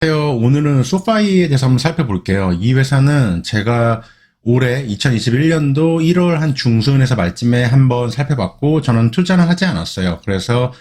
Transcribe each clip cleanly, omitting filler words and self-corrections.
안녕하세요. 오늘은 소파이에 대해서 한번 살펴볼게요. 이 회사는 제가 올해 2021년도 1월 한 중순에서 말쯤에 한번 살펴봤고, 저는 투자는 하지 않았어요. 그래서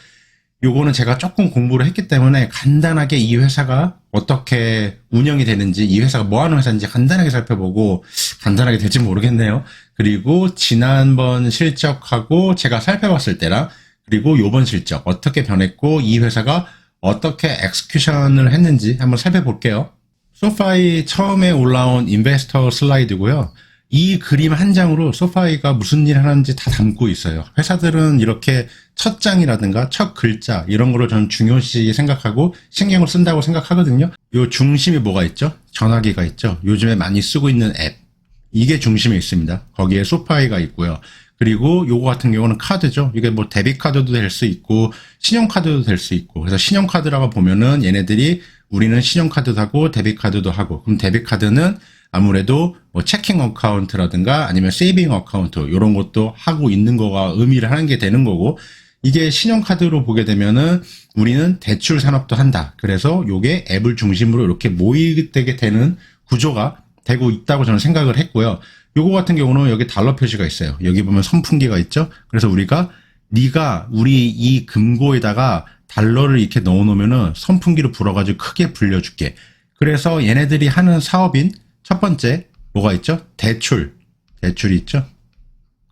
요거는 제가 조금 공부를 했기 때문에 간단하게 이 회사가 어떻게 운영이 되는지, 이 회사가 뭐 하는 회사인지 간단하게 살펴보고, 간단하게 될지 모르겠네요. 그리고 지난번 실적하고 제가 살펴봤을 때랑, 그리고 요번 실적 어떻게 변했고, 이 회사가 어떻게 엑스큐션을 했는지 한번 살펴볼게요. 소파이 처음에 올라온 인베스터 슬라이드고요. 이 그림 한 장으로 소파이가 무슨 일 하는지 다 담고 있어요. 회사들은 이렇게 첫 장이라든가 첫 글자 이런 거를 저는 중요시 생각하고 신경을 쓴다고 생각하거든요. 요 중심에 뭐가 있죠? 전화기가 있죠. 요즘에 많이 쓰고 있는 앱. 이게 중심에 있습니다. 거기에 소파이가 있고요. 그리고 요거 같은 경우는 카드죠. 이게 뭐 데뷔 카드도 될 수 있고 신용카드도 될 수 있고. 그래서 신용카드라고 보면은 얘네들이 우리는 신용카드도 하고 데뷔 카드도 하고. 그럼 데뷔 카드는 아무래도 뭐 체킹 어카운트라든가 아니면 세이빙 어카운트 이런 것도 하고 있는 거가 의미를 하는 게 되는 거고. 이게 신용카드로 보게 되면은 우리는 대출 산업도 한다. 그래서 요게 앱을 중심으로 이렇게 모이게 되는 구조가 되고 있다고 저는 생각을 했고요. 요거 같은 경우는 여기 달러 표시가 있어요. 여기 보면 선풍기가 있죠. 그래서 네가 우리 이 금고에다가 달러를 이렇게 넣어 놓으면은 선풍기로 불어가지고 크게 불려줄게. 그래서 얘네들이 하는 사업인 첫 번째 뭐가 있죠? 대출이 있죠.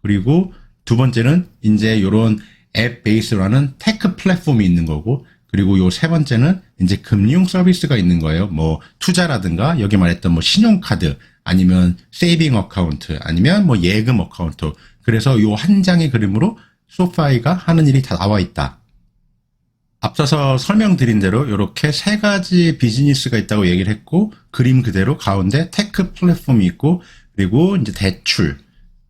그리고 두 번째는 이제 요런 앱 베이스로 하는 테크 플랫폼이 있는 거고, 그리고 요 세 번째는 이제 금융 서비스가 있는 거예요. 뭐 투자라든가 여기 말했던 뭐 신용카드 아니면 세이빙 어카운트 아니면 뭐 예금 어카운트. 그래서 요 한 장의 그림으로 소파이가 하는 일이 다 나와 있다. 앞서서 설명드린 대로 이렇게 세 가지 비즈니스가 있다고 얘기를 했고, 그림 그대로 가운데 테크 플랫폼이 있고, 그리고 이제 대출,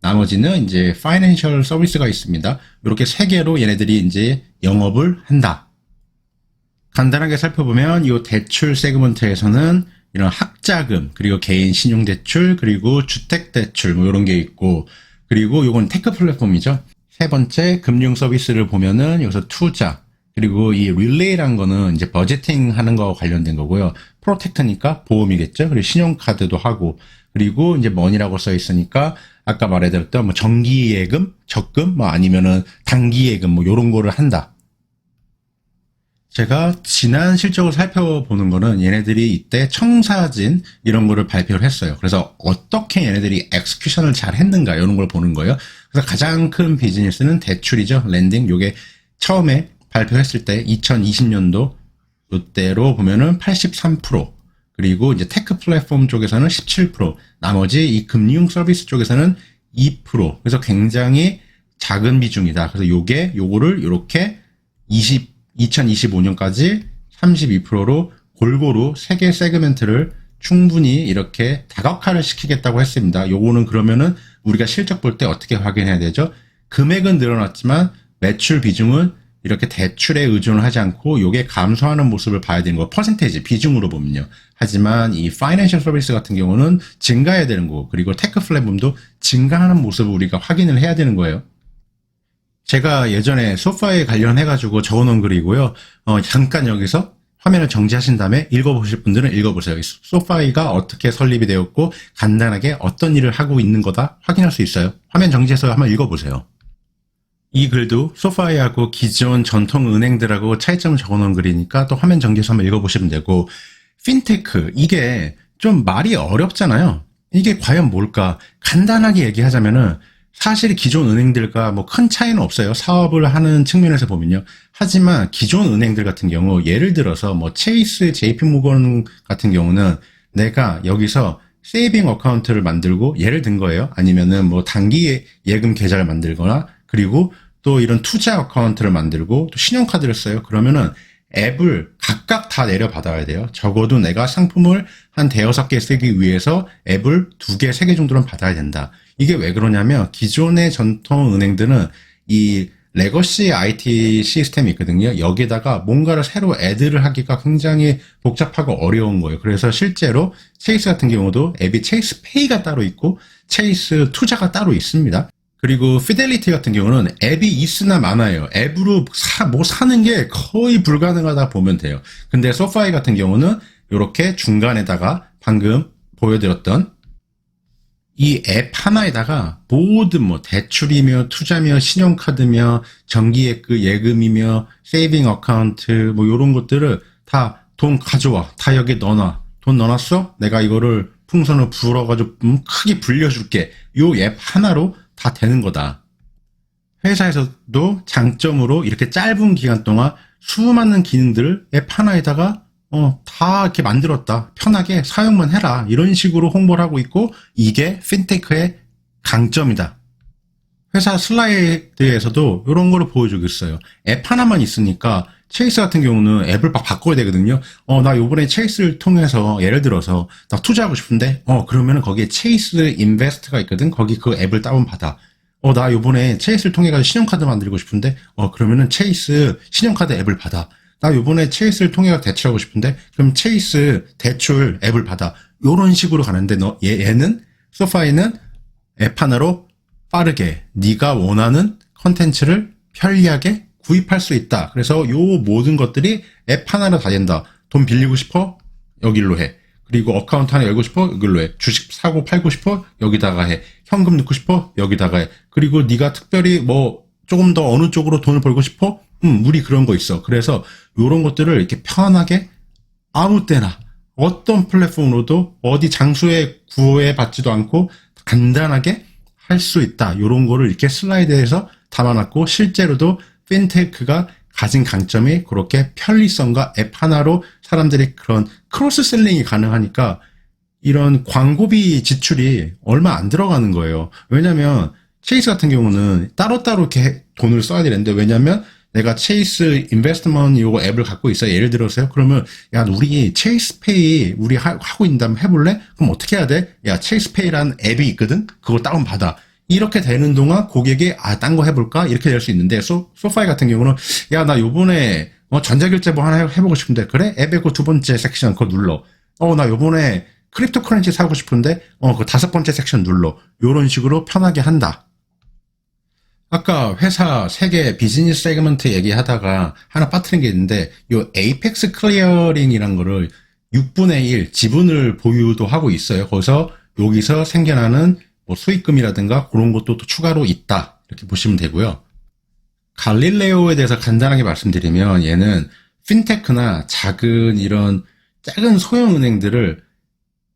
나머지는 이제 파이낸셜 서비스가 있습니다. 이렇게 세 개로 얘네들이 이제 영업을 한다. 간단하게 살펴보면 이 대출 세그먼트에서는 이런 학자금, 그리고 개인 신용대출, 그리고 주택대출 뭐 이런 게 있고, 그리고 요건 테크 플랫폼이죠. 세 번째 금융 서비스를 보면은 여기서 투자, 그리고 이 릴레이라는 거는 이제 버제팅 하는 거와 관련된 거고요. 프로텍트니까 보험이겠죠. 그리고 신용카드도 하고, 그리고 이제 머니라고 써 있으니까 아까 말해드렸던 뭐 정기예금, 적금, 뭐 아니면은 단기예금 뭐 요런 거를 한다. 제가 지난 실적을 살펴보는 거는 얘네들이 이때 청사진 이런 거를 발표를 했어요. 그래서 어떻게 얘네들이 엑스큐션을 잘 했는가 이런 걸 보는 거예요. 그래서 가장 큰 비즈니스는 대출이죠. 랜딩. 요게 처음에 발표했을 때 2020년도 요때로 보면은 83%, 그리고 이제 테크 플랫폼 쪽에서는 17%, 나머지 이 금융 서비스 쪽에서는 2%. 그래서 굉장히 작은 비중이다. 그래서 요거를 이렇게 2025년까지 32%로 골고루 세 개 세그멘트를 충분히 이렇게 다각화를 시키겠다고 했습니다. 요거는 그러면은 우리가 실적 볼 때 어떻게 확인해야 되죠? 금액은 늘어났지만 매출 비중은 이렇게 대출에 의존을 하지 않고 요게 감소하는 모습을 봐야 되는 거, 퍼센테이지 비중으로 보면요. 하지만 이 파이낸셜 서비스 같은 경우는 증가해야 되는 거고, 그리고 테크 플랫폼도 증가하는 모습을 우리가 확인을 해야 되는 거예요. 제가 예전에 소파에 관련해가지고 적어놓은 글이고요. 잠깐 여기서 화면을 정지하신 다음에 읽어보실 분들은 읽어보세요. 소파이가 어떻게 설립이 되었고 간단하게 어떤 일을 하고 있는 거다 확인할 수 있어요. 화면 정지해서 한번 읽어보세요. 이 글도 소파이하고 기존 전통 은행들하고 차이점을 적어놓은 글이니까 또 화면 정지해서 한번 읽어보시면 되고, 핀테크, 이게 좀 말이 어렵잖아요. 이게 과연 뭘까? 간단하게 얘기하자면은 사실 기존 은행들과 뭐 큰 차이는 없어요. 사업을 하는 측면에서 보면요. 하지만 기존 은행들 같은 경우 예를 들어서 뭐 체이스, JP모건 같은 경우는 내가 여기서 세이빙 어카운트를 만들고 예를 든 거예요. 아니면은 뭐 단기 예금 계좌를 만들거나, 그리고 또 이런 투자 어카운트를 만들고 또 신용카드를 써요. 그러면은 앱을 각각 다 내려받아야 돼요. 적어도 내가 상품을 한 대여섯 개 쓰기 위해서 앱을 2개, 3개 정도는 받아야 된다. 이게 왜 그러냐면 기존의 전통 은행들은 이 레거시 IT 시스템이 있거든요. 여기에다가 뭔가를 새로 애드를 하기가 굉장히 복잡하고 어려운 거예요. 그래서 실제로 체이스 같은 경우도 앱이 체이스 페이가 따로 있고 체이스 투자가 따로 있습니다. 그리고 피델리티 같은 경우는 앱이 있으나 마나요. 앱으로 뭐 사는 게 거의 불가능하다 보면 돼요. 근데 소파이 같은 경우는 이렇게 중간에다가 방금 보여드렸던 이 앱 하나에다가 모든 뭐 대출이며 투자며 신용카드며 정기예금이며 세이빙 어카운트 뭐 이런 것들을 다 돈 가져와. 다 여기 넣어놔. 돈 넣어놨어? 내가 이거를 풍선을 불어가지고 크게 불려줄게. 요 앱 하나로 다 되는 거다. 회사에서도 장점으로 이렇게 짧은 기간 동안 수많은 기능들을 앱 하나에다가 다 이렇게 만들었다. 편하게 사용만 해라. 이런 식으로 홍보를 하고 있고 이게 핀테크의 강점이다. 회사 슬라이드에서도 이런 거를 보여주고 있어요. 앱 하나만 있으니까 체이스 같은 경우는 앱을 막 바꿔야 되거든요. 나 요번에 체이스를 통해서 예를 들어서 나 투자하고 싶은데 그러면은 거기에 체이스 인베스트가 있거든. 거기 그 앱을 다운받아. 나 요번에 체이스를 통해 가지고 신용카드 만들고 싶은데 그러면은 체이스 신용카드 앱을 받아. 나 요번에 체이스를 통해 대출하고 싶은데 그럼 체이스 대출 앱을 받아. 요런 식으로 가는데 얘는 소파이는 앱 하나로 빠르게 네가 원하는 컨텐츠를 편리하게 구입할 수 있다. 그래서 요 모든 것들이 앱 하나로 다 된다. 돈 빌리고 싶어? 여기로 해. 그리고 어카운트 하나 열고 싶어? 여기로 해. 주식 사고 팔고 싶어? 여기다가 해. 현금 넣고 싶어? 여기다가 해. 그리고 네가 특별히 뭐 조금 더 어느 쪽으로 돈을 벌고 싶어? 우리 그런 거 있어. 그래서 요런 것들을 이렇게 편하게 아무 때나 어떤 플랫폼으로도 어디 장소에 구애받지도 않고 간단하게 할 수 있다. 요런 거를 이렇게 슬라이드에서 담아놨고 실제로도 핀테크가 가진 강점이 그렇게 편리성과 앱 하나로 사람들이 그런 크로스 셀링이 가능하니까 이런 광고비 지출이 얼마 안 들어가는 거예요. 왜냐면 체이스 같은 경우는 따로따로 이렇게 돈을 써야 되는데 왜냐면 내가 체이스 인베스트먼트 요거 앱을 갖고 있어요. 예를 들어서요. 그러면 야 우리 체이스페이 우리 하고 있다면 해볼래? 그럼 어떻게 해야 돼? 야 체이스페이라는 앱이 있거든. 그거 다운 받아. 이렇게 되는 동안 고객이 딴 거 해볼까? 이렇게 될 수 있는데 소파이 같은 경우는 야 나 요번에 전자결제 뭐 하나 해보고 싶은데 그래? 앱의 그 두 번째 섹션 그거 눌러. 나 요번에 크립토 커런시 사고 싶은데 그 다섯 번째 섹션 눌러. 요런 식으로 편하게 한다. 아까 회사 세계 비즈니스 세그먼트 얘기하다가 하나 빠뜨린 게 있는데 요 에이펙스 클리어링이란 거를 6분의 1 지분을 보유도 하고 있어요. 거기서 여기서 생겨나는 뭐 수익금이라든가 그런 것도 또 추가로 있다. 이렇게 보시면 되고요. 갈릴레오에 대해서 간단하게 말씀드리면 얘는 핀테크나 작은 이런 작은 소형 은행들을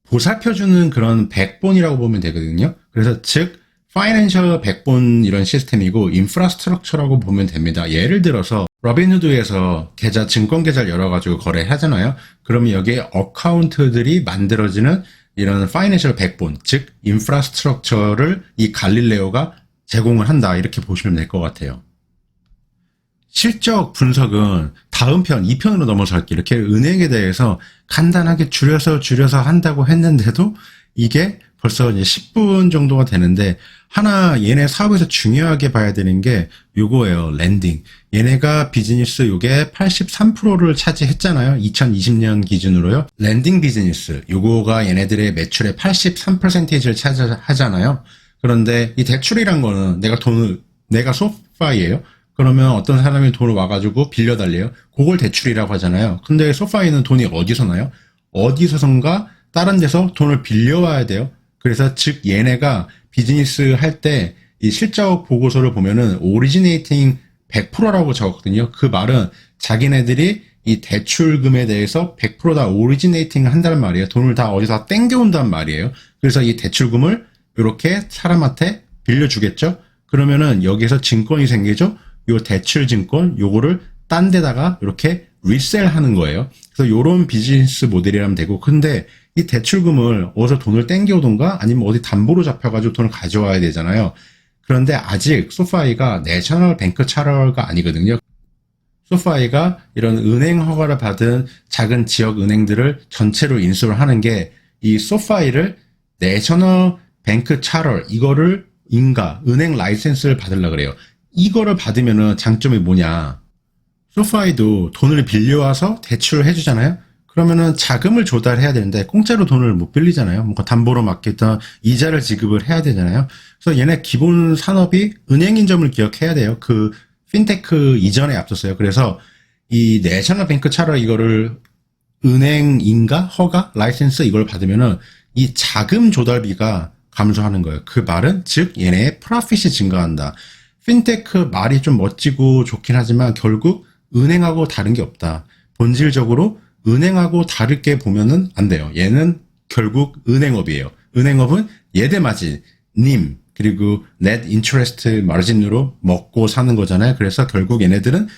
보살펴주는 그런 백본이라고 보면 되거든요. 그래서 즉 파이낸셜 백본 이런 시스템이고 인프라스트럭처라고 보면 됩니다. 예를 들어서 로빈후드에서 계좌 증권 계좌를 열어가지고 거래하잖아요. 그러면 여기에 어카운트들이 만들어지는 이런 파이낸셜 백본, 즉 인프라스트럭처를 이 갈릴레오가 제공을 한다. 이렇게 보시면 될 것 같아요. 실적 분석은 다음 편, 2편으로 넘어갈게요. 이렇게 은행에 대해서 간단하게 줄여서 한다고 했는데도 이게 벌써 이제 10분 정도가 되는데 하나 얘네 사업에서 중요하게 봐야 되는 게 요거예요. 랜딩. 얘네가 비즈니스 요게 83%를 차지했잖아요. 2020년 기준으로요. 랜딩 비즈니스. 요거가 얘네들의 매출의 83%를 차지하잖아요. 그런데 이 대출이란 거는 내가 소파이예요. 그러면 어떤 사람이 돈을 와가지고 빌려달래요. 그걸 대출이라고 하잖아요. 근데 소파이는 돈이 어디서 나요? 어디서선가 다른 데서 돈을 빌려와야 돼요. 그래서 즉 얘네가 비즈니스 할 때 이 실적 보고서를 보면은 오리지네이팅 100%라고 적었거든요. 그 말은 자기네들이 이 대출금에 대해서 100%다 오리지네이팅 한다는 말이에요. 돈을 다 어디서 땡겨온다는 말이에요. 그래서 이 대출금을 이렇게 사람한테 빌려주겠죠. 그러면은 여기서 증권이 생기죠. 요 대출 증권 요거를 딴 데다가 이렇게 리셀하는 거예요. 그래서 요런 비즈니스 모델이라면 되고 근데 이 대출금을 어디서 돈을 땡겨오던가 아니면 어디 담보로 잡혀가지고 돈을 가져와야 되잖아요. 그런데 아직 소파이가 내셔널 뱅크 차러가 아니거든요. 소파이가 이런 은행 허가를 받은 작은 지역 은행들을 전체로 인수를 하는 게 이 소파이를 내셔널 뱅크 차러 이거를 은행 라이센스를 받으려고 그래요. 이거를 받으면은 장점이 뭐냐. 소파이도 돈을 빌려와서 대출을 해주잖아요. 그러면은 자금을 조달해야 되는데 공짜로 돈을 못 빌리잖아요. 뭔가 담보로 맡겠다 이자를 지급을 해야 되잖아요. 그래서 얘네 기본 산업이 은행인 점을 기억해야 돼요. 그 핀테크 이전에 앞섰어요. 그래서 이 내셔널 뱅크 차러 이거를 은행인가 허가 라이센스 이걸 받으면은 이 자금 조달비가 감소하는 거예요. 그 말은 즉 얘네의 프로핏이 증가한다. 핀테크 말이 좀 멋지고 좋긴 하지만 결국 은행하고 다른 게 없다. 본질적으로 은행하고 다르게 보면은 안 돼요. 얘는 결국 은행업이에요. 은행업은 예대마진, 님, 그리고 net interest margin으로 먹고 사는 거잖아요. 그래서 결국 얘네들은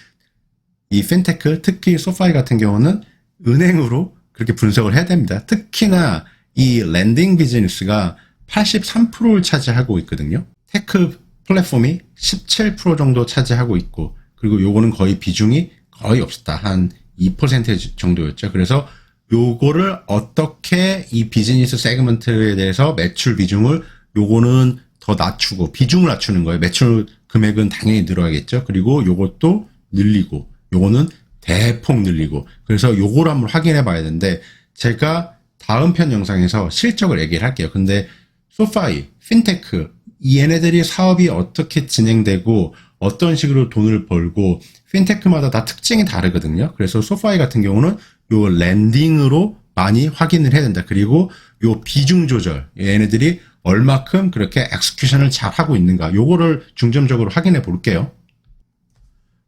이 핀테크, 특히 소파이 같은 경우는 은행으로 그렇게 분석을 해야 됩니다. 특히나 이 랜딩 비즈니스가 83%를 차지하고 있거든요. 테크 플랫폼이 17% 정도 차지하고 있고, 그리고 요거는 거의 비중이 거의 없었다. 한 2% 정도였죠. 그래서 요거를 어떻게 이 비즈니스 세그먼트에 대해서 매출 비중을 요거는 더 낮추고 비중을 낮추는 거예요. 매출 금액은 당연히 늘어야겠죠. 그리고 요것도 늘리고 요거는 대폭 늘리고 그래서 요거를 한번 확인해 봐야 되는데 제가 다음 편 영상에서 실적을 얘기를 할게요. 근데 소파이, 핀테크 이 얘네들이 사업이 어떻게 진행되고 어떤 식으로 돈을 벌고 핀테크마다 다 특징이 다르거든요. 그래서 소파이 같은 경우는 요 랜딩으로 많이 확인을 해야 된다. 그리고 요 비중 조절 얘네들이 얼마큼 그렇게 엑스큐션을 잘 하고 있는가 요거를 중점적으로 확인해 볼게요.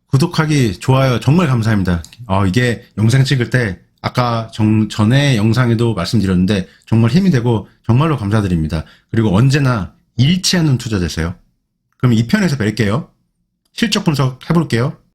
구독하기, 좋아요 정말 감사합니다. 이게 영상 찍을 때 아까 전에 영상에도 말씀드렸는데 정말 힘이 되고 정말로 감사드립니다. 그리고 언제나 잃지 않는 투자 되세요. 그럼 이 편에서 뵐게요. 실적 분석 해볼게요.